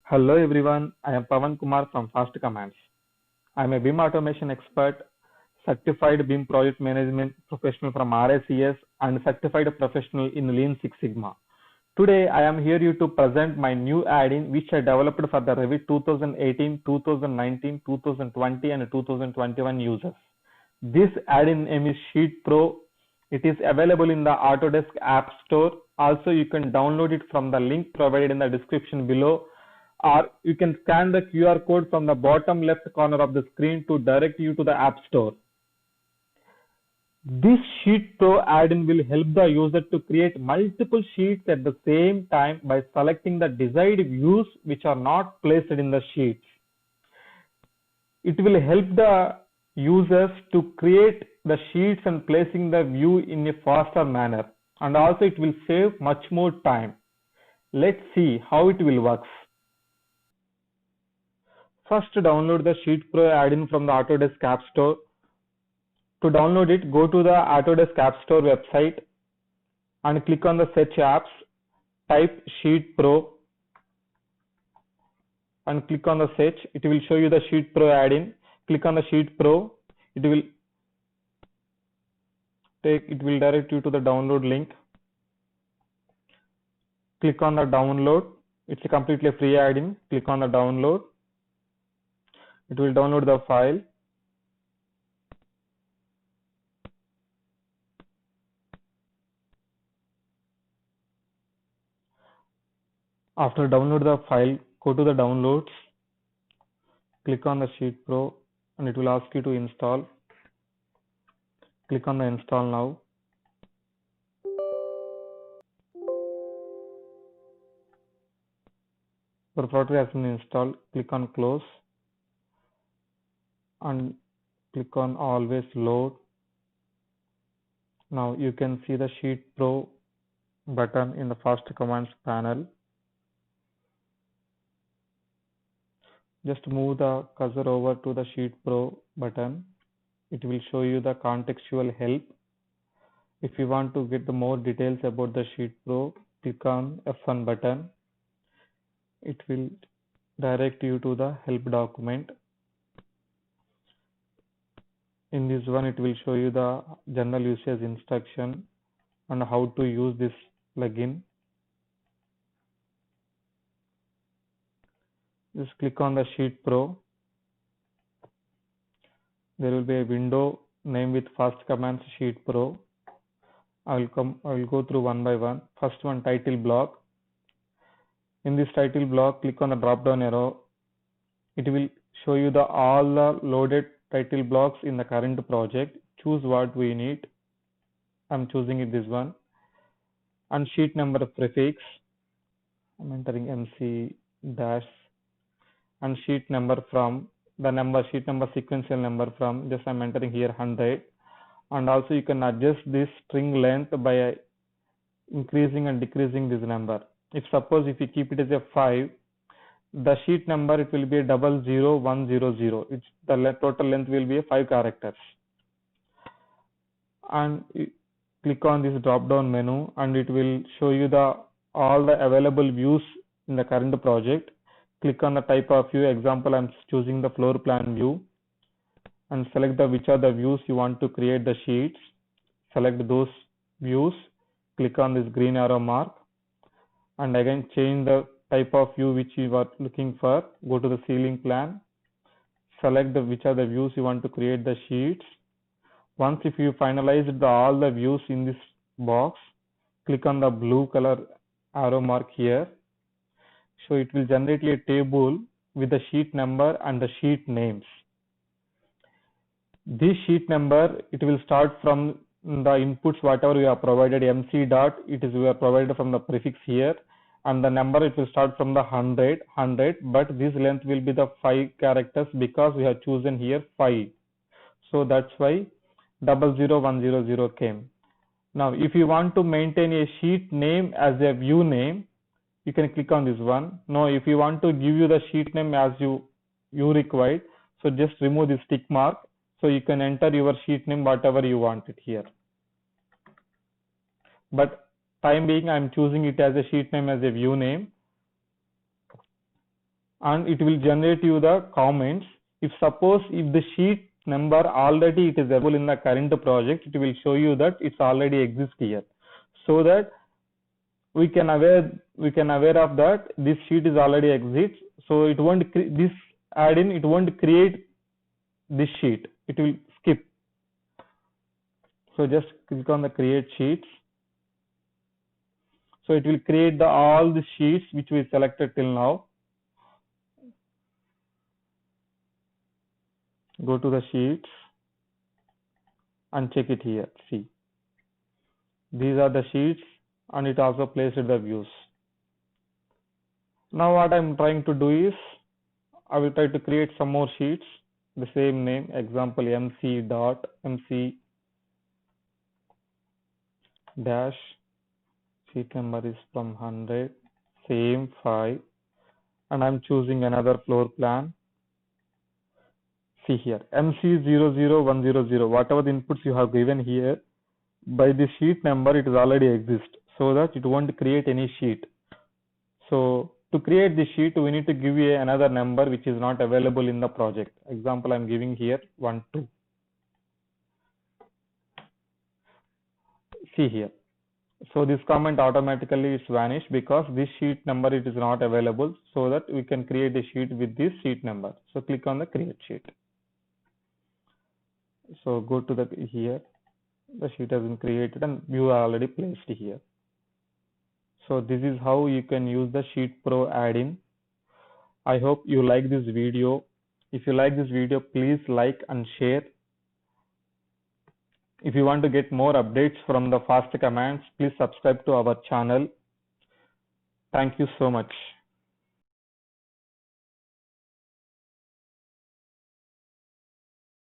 Hello everyone, I am Pavan Kumar from Fast Commands. I am a BIM automation expert, certified BIM project management professional from RSES and certified professional in Lean Six Sigma. Today I am here to present my new add-in which I developed for the Revit 2018, 2019, 2020 and 2021 users. This add-in name is Sheet Pro. It is available in the Autodesk App Store. Also, you can download it from the link provided in the description below, or you can scan the QR code from the bottom left corner of the screen to direct you to the App Store. This Sheet Pro add-in will help the user to create multiple sheets at the same time by selecting the desired views which are not placed in the sheets. It will help the users to create the sheets and placing the view in a faster manner, and also it will save much more time. Let's see how it will work. First, download the Sheet Pro add-in from the Autodesk App Store. To download it, go to the Autodesk App Store website and click on the search apps, type Sheet Pro and click on the search. It will show you the Sheet Pro add-in. Click on the Sheet Pro. It will direct you to the download link. Click on the download. It's a completely free add-in. Click on the download. It will download the file. After download the file, go to the downloads, click on the Sheet Pro and it will ask you to install. Click on the install now. The product has been installed. Click on close and click on always load. Now you can see the Sheet Pro button in the Fast Commands panel. Just move the cursor over to the Sheet Pro button. It will show you the contextual help. If you want to get the more details about the Sheet Pro, click on F1 button. It will direct you to the help document. In this one, it will show you the general usage instruction and how to use this plugin. Just click on the Sheet Pro. There will be a window named with Fast Commands Sheet Pro. I will go through one by one. First one, title block. In this title block, click on the drop down arrow. It will show you all the loaded title blocks in the current project. Choose what we need. I'm choosing this one. And sheet number prefix. I'm entering MC dash. And sheet number from the sheet number sequential number from, just I'm entering here 100. And also you can adjust this string length by increasing and decreasing this number. If you keep it as a 5, the sheet number it will be 00100. It's the total length will be 5 characters. And click on this drop down menu and it will show you all the available views in the current project. Click on the type of view. Example, I'm choosing the floor plan view and select which are the views you want to create the sheets. Select those views. Click on this green arrow mark and again change the type of view which you are looking for. Go to the ceiling plan. Select which are the views you want to create the sheets. Once if you finalized all the views in this box, click on the blue color arrow mark here. So it will generate a table with the sheet number and the sheet names. This sheet number, it will start from the inputs whatever we have provided, MC dot, we are provided from the prefix here, and the number it will start from the 100, but this length will be the 5 characters because we have chosen here 5. So that's why 00100 came. Now if you want to maintain a sheet name as a view name, you can click on this one. Now if you want to give you the sheet name as you require, so just remove this tick mark. So you can enter your sheet name whatever you want it here. But time being, I'm choosing it as a sheet name as a view name. and it will generate you the comments. If suppose if the sheet number already it is available in the current project, it will show you that it's already exists here, so that we can aware of that this sheet is already exists. So it won't this add-in, it won't create this sheet, it will skip. So just click on the create sheets. So it will create all the sheets which we selected till now. Go to the sheets and check it here. See, these are the sheets, and it also placed the views. Now what I'm trying to do is I will try to create some more sheets, the same name, example mc dash, sheet number is from 100, same 5, and I'm choosing another floor plan. See here, MC00100, whatever the inputs you have given here, by the sheet number it is already exist, so that it won't create any sheet. So to create the sheet, we need to give you another number which is not available in the project. Example, I'm giving here 1, 2. See here. So this comment automatically is vanished because this sheet number it is not available, so that we can create a sheet with this sheet number. So click on the create sheet. So go to the here, the sheet has been created and view are already placed here. So this is how you can use the Sheet Pro add-in. I hope you like this video. If you like this video, please like and share. If you want to get more updates from the fast commands, please subscribe to our channel. Thank you so much.